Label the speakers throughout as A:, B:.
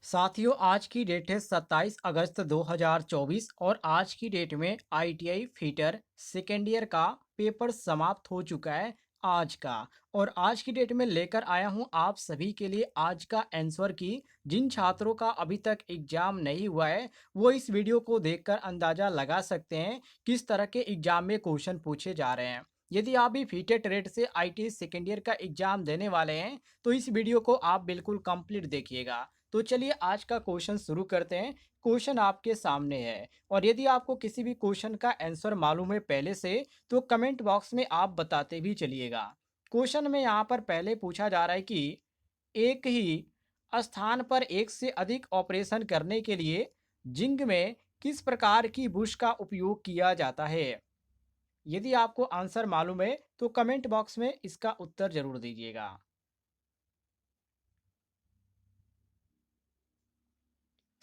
A: साथियों, आज की डेट है 27 अगस्त 2024 और आज की डेट में आईटीआई फिटर सेकेंड ईयर का पेपर समाप्त हो चुका है आज का। और आज की डेट में लेकर आया हूं आप सभी के लिए आज का आंसर की। जिन छात्रों का अभी तक एग्जाम नहीं हुआ है वो इस वीडियो को देखकर अंदाजा लगा सकते हैं किस तरह के एग्जाम में क्वेश्चन पूछे जा रहे हैं। यदि आप भी फिटर ट्रेड से आईटीआई सेकेंड ईयर का एग्जाम देने वाले हैं तो इस वीडियो को आप बिल्कुल कंप्लीट देखिएगा। तो चलिए आज का क्वेश्चन शुरू करते हैं। क्वेश्चन आपके सामने है और यदि आपको किसी भी क्वेश्चन का आंसर मालूम है पहले से तो कमेंट बॉक्स में आप बताते भी चलिएगा। क्वेश्चन में यहाँ पर पहले पूछा जा रहा है कि एक ही स्थान पर एक से अधिक ऑपरेशन करने के लिए जिंक में किस प्रकार की बुश का उपयोग किया जाता है। यदि आपको आंसर मालूम है तो कमेंट बॉक्स में इसका उत्तर जरूर दीजिएगा।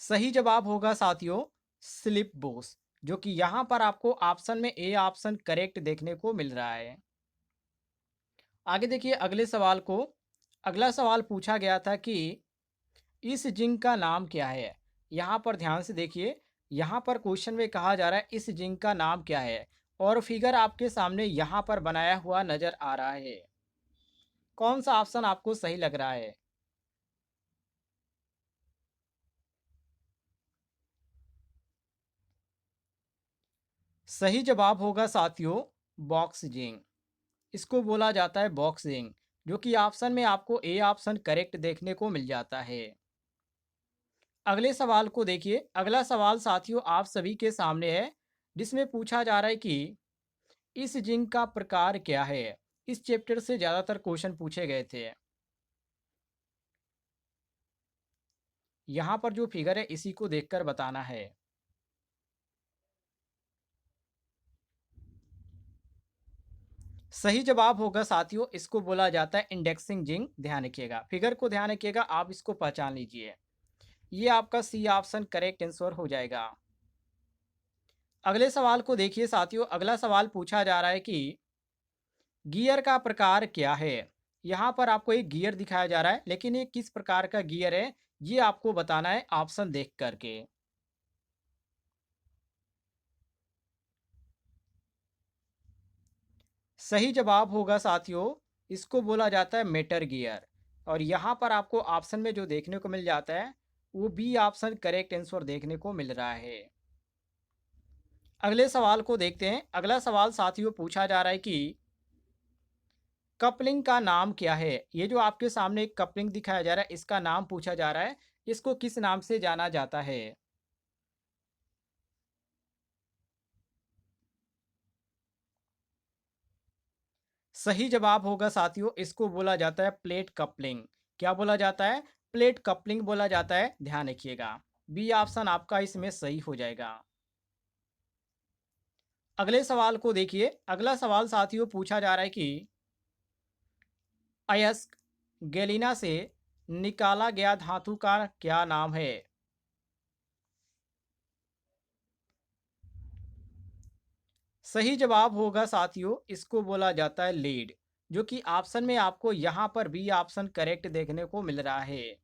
A: सही जवाब होगा साथियों स्लिप बोस, जो कि यहाँ पर आपको ऑप्शन में ए ऑप्शन करेक्ट देखने को मिल रहा है। आगे देखिए अगले सवाल को। अगला सवाल पूछा गया था कि इस जिंक का नाम क्या है। यहाँ पर ध्यान से देखिए, यहाँ पर क्वेश्चन में कहा जा रहा है इस जिंक का नाम क्या है और फिगर आपके सामने यहाँ पर बनाया हुआ नजर आ रहा है। कौन सा ऑप्शन आपको सही लग रहा है। सही जवाब होगा साथियों बॉक्सिंग। इसको बोला जाता है बॉक्सिंग, जो कि ऑप्शन में आपको ए ऑप्शन करेक्ट देखने को मिल जाता है। अगले सवाल को देखिए। अगला सवाल साथियों आप सभी के सामने है, जिसमें पूछा जा रहा है कि इस जिंक का प्रकार क्या है। इस चैप्टर से ज्यादातर क्वेश्चन पूछे गए थे। यहाँ पर जो फिगर है इसी को देखकर बताना है। सही जवाब होगा साथियों, इसको बोला जाता है इंडेक्सिंग जिंक। ध्यान रखिएगा, फिगर को ध्यान रखिएगा, आप इसको पहचान लीजिए। ये आपका सी ऑप्शन करेक्ट आंसर हो जाएगा। अगले सवाल को देखिए साथियों। अगला सवाल पूछा जा रहा है कि गियर का प्रकार क्या है। यहाँ पर आपको एक गियर दिखाया जा रहा है, लेकिन ये किस प्रकार का गियर है ये आपको बताना है ऑप्शन देख करके। सही जवाब होगा साथियों, इसको बोला जाता है मेटर गियर। और यहाँ पर आपको ऑप्शन में जो देखने को मिल जाता है वो बी ऑप्शन करेक्ट आंसर देखने को मिल रहा है। अगले सवाल को देखते हैं। अगला सवाल साथियों पूछा जा रहा है कि कपलिंग का नाम क्या है। ये जो आपके सामने एक कपलिंग दिखाया जा रहा है इसका नाम पूछा जा रहा है, इसको किस नाम से जाना जाता है। सही जवाब होगा साथियों, इसको बोला जाता है प्लेट कपलिंग। क्या बोला जाता है, प्लेट कपलिंग बोला जाता है। ध्यान रखिएगा, बी ऑप्शन आपका इसमें सही हो जाएगा। अगले सवाल को देखिए। अगला सवाल साथियों पूछा जा रहा है कि अयस्क गैलिना से निकाला गया धातु का क्या नाम है। सही जवाब होगा साथियों, इसको बोला जाता है लीड, जो कि ऑप्शन में आपको यहां पर बी ऑप्शन करेक्ट देखने को मिल रहा है।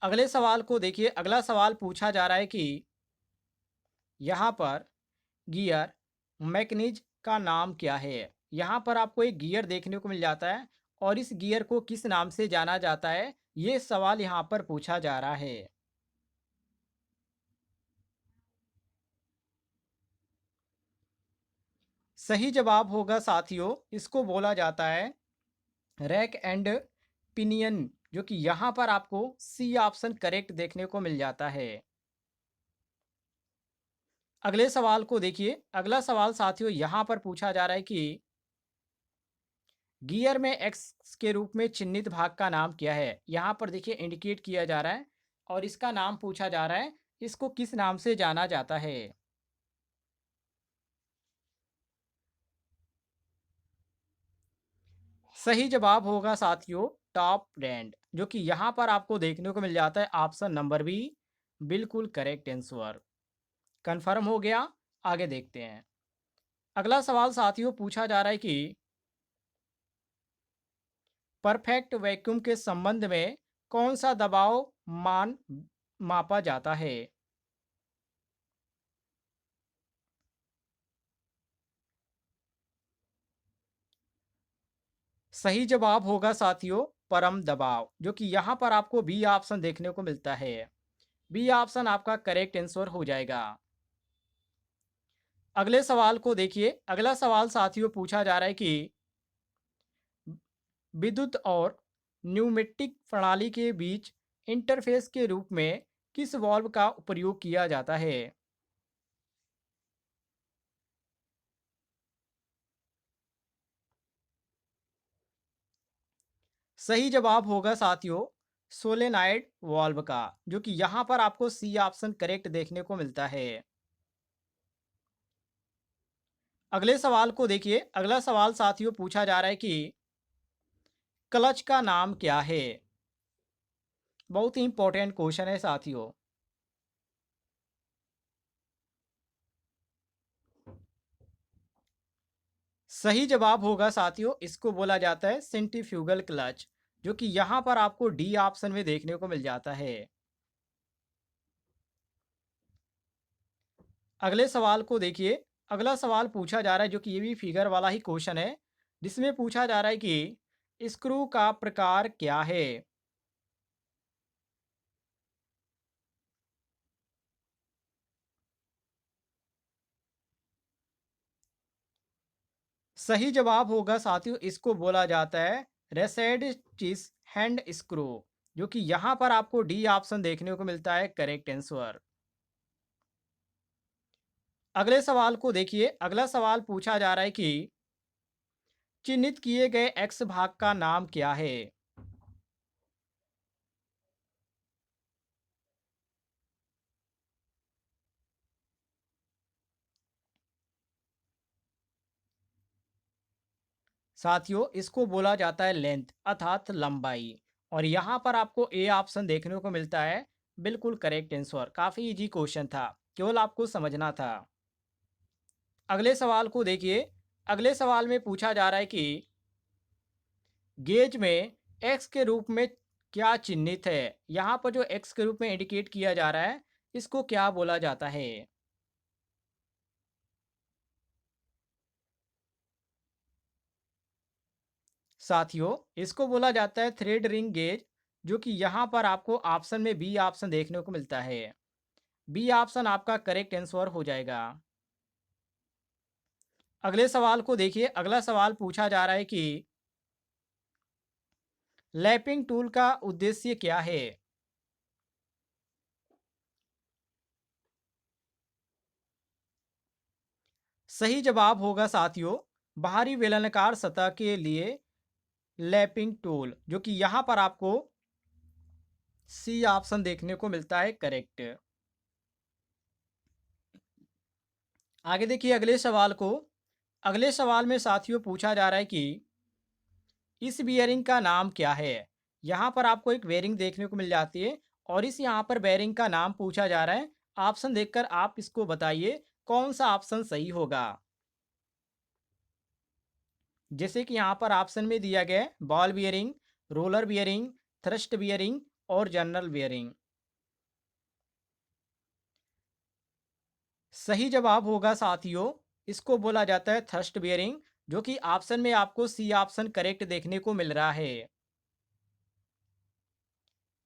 A: अगले सवाल को देखिए। अगला सवाल पूछा जा रहा है कि यहाँ पर गियर मैकेनिज का नाम क्या है। यहाँ पर आपको एक गियर देखने को मिल जाता है और इस गियर को किस नाम से जाना जाता है ये सवाल यहाँ पर पूछा जा रहा है। सही जवाब होगा साथियों, इसको बोला जाता है रैक एंड पिनियन, जो कि यहाँ पर आपको सी ऑप्शन करेक्ट देखने को मिल जाता है। अगले सवाल को देखिए। अगला सवाल साथियों यहाँ पर पूछा जा रहा है कि गियर में एक्स के रूप में चिन्हित भाग का नाम क्या है। यहाँ पर देखिए इंडिकेट किया जा रहा है और इसका नाम पूछा जा रहा है, इसको किस नाम से जाना जाता है। सही जवाब होगा साथियों टॉप ब्रांड, जो कि यहाँ पर आपको देखने को मिल जाता है ऑप्शन नंबर बी बिल्कुल करेक्ट आंसर। कंफर्म हो गया। आगे देखते हैं। अगला सवाल साथियों पूछा जा रहा है कि परफेक्ट वैक्यूम के संबंध में कौन सा दबाव मान मापा जाता है? सही जवाब होगा साथियों परम दबाव, जो कि यहाँ पर आपको बी ऑप्शन देखने को मिलता है। बी ऑप्शन आपका करेक्ट आंसर हो जाएगा। अगले सवाल को देखिए। अगला सवाल साथियों पूछा जा रहा है कि विद्युत और न्यूमेटिक प्रणाली के बीच इंटरफेस के रूप में किस वाल्व का प्रयोग किया जाता है? सही जवाब होगा साथियों सोलेनाइड वाल्व का, जो कि यहाँ पर आपको सी ऑप्शन करेक्ट देखने को मिलता है। अगले सवाल को देखिए। अगला सवाल साथियों पूछा जा रहा है कि क्लच का नाम क्या है? बहुत ही इंपॉर्टेंट क्वेश्चन है साथियों। सही जवाब होगा साथियों इसको बोला जाता है सेंट्रीफ्यूगल क्लच, जो कि यहाँ पर आपको डी ऑप्शन में देखने को मिल जाता है। अगले सवाल को देखिए। अगला सवाल पूछा जा रहा है, जो कि ये भी फिगर वाला ही क्वेश्चन है, जिसमें पूछा जा रहा है कि स्क्रू का प्रकार क्या है? सही जवाब होगा साथियों इसको बोला जाता है रेसेड चीज हैंड स्क्रू, जो कि यहाँ पर आपको डी ऑप्शन देखने को मिलता है करेक्ट आंसर। अगले सवाल को देखिए। अगला सवाल पूछा जा रहा है कि चिन्हित किए गए एक्स भाग का नाम क्या है? साथियों इसको बोला जाता है लेंथ अर्थात लंबाई, और यहाँ पर आपको ए ऑप्शन देखने को मिलता है बिल्कुल करेक्ट आंसर। काफी इजी क्वेश्चन था, केवल आपको समझना था। अगले सवाल को देखिए। अगले सवाल में पूछा जा रहा है कि गेज में एक्स के रूप में क्या चिन्हित है? यहाँ पर जो एक्स के रूप में इंडिकेट किया जा रहा है, इसको क्या बोला जाता है? साथियों इसको बोला जाता है थ्रेड रिंग गेज, जो कि यहाँ पर आपको ऑप्शन में बी ऑप्शन देखने को मिलता है। बी ऑप्शन आपका करेक्ट आंसर हो जाएगा। अगले सवाल को देखिए। अगला सवाल पूछा जा रहा है कि लैपिंग टूल का उद्देश्य क्या है? सही जवाब होगा साथियों बाहरी बेलनाकार सतह के लिए लैपिंग टूल, जो कि यहाँ पर आपको सी ऑप्शन देखने को मिलता है करेक्ट। आगे देखिए अगले सवाल को। अगले सवाल में साथियों पूछा जा रहा है कि इस बियरिंग का नाम क्या है? यहाँ पर आपको एक बेरिंग देखने को मिल जाती है, और इस यहाँ पर बेरिंग का नाम पूछा जा रहा है। ऑप्शन देखकर आप इसको बताइए कौन सा ऑप्शन सही होगा। जैसे कि यहाँ पर ऑप्शन में दिया गया है ball bearing, roller bearing, thrust bearing और जनरल बियरिंग। सही जवाब होगा साथियों इसको बोला जाता है थ्रस्ट बियरिंग, जो कि ऑप्शन में आपको सी ऑप्शन करेक्ट देखने को मिल रहा है।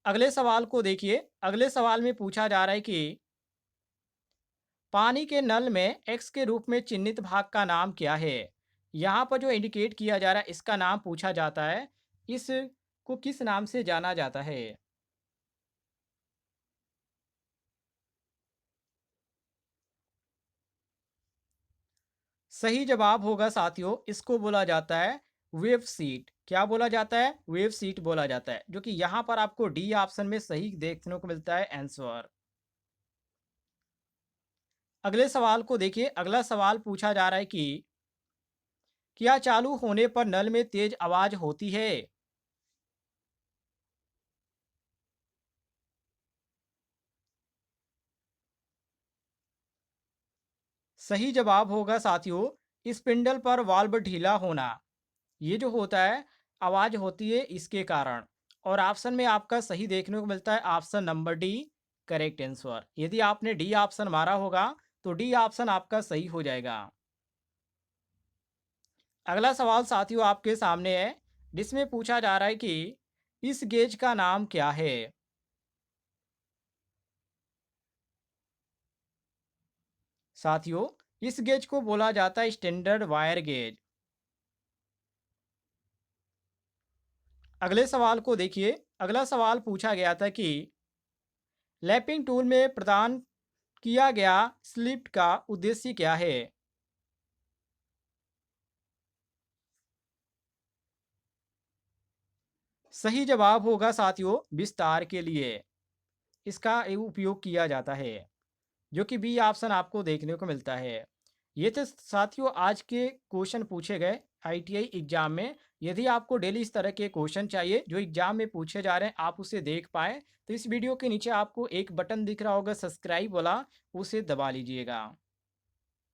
A: अगले सवाल को देखिए। अगले सवाल में पूछा जा रहा है कि पानी के नल में एक्स के रूप में चिन्हित भाग का नाम क्या है? यहाँ पर जो इंडिकेट किया जा रहा है इसका नाम पूछा जाता है। इस को किस नाम से जाना जाता है? सही जवाब होगा साथियों इसको बोला जाता है वेव सीट। क्या बोला जाता है? वेव सीट बोला जाता है, जो कि यहाँ पर आपको डी ऑप्शन में सही देखने को मिलता है आंसर। अगले सवाल को देखिए। अगला सवाल पूछा जा रहा है कि क्या चालू होने पर नल में तेज आवाज होती है? सही जवाब होगा साथियों स्पिंडल पर वाल्व ढीला होना। ये जो होता है आवाज़ होती है इसके कारण। और ऑप्शन में आपका सही देखने को मिलता है option number D, correct answer. यदि आपने डी ऑप्शन मारा होगा तो डी ऑप्शन आपका सही हो जाएगा। अगला सवाल साथियों आपके सामने है, जिसमें पूछा जा रहा है कि इस गेज का नाम क्या है? साथियों, इस गेज को बोला जाता है स्टैंडर्ड वायर गेज। अगले सवाल को देखिए। अगला सवाल पूछा गया था कि लैपिंग टूल में प्रदान किया गया स्लिप का उद्देश्य क्या है? सही जवाब होगा साथियों विस्तार के लिए इसका उपयोग किया जाता है, जो कि बी ऑप्शन आपको देखने को मिलता है। ये थे साथियों आज के क्वेश्चन पूछे गए आईटीआई एग्जाम में। यदि आपको डेली इस तरह के क्वेश्चन चाहिए जो एग्जाम में पूछे जा रहे हैं, आप उसे देख पाएँ, तो इस वीडियो के नीचे आपको एक बटन दिख रहा होगा सब्सक्राइब वाला, उसे दबा लीजिएगा।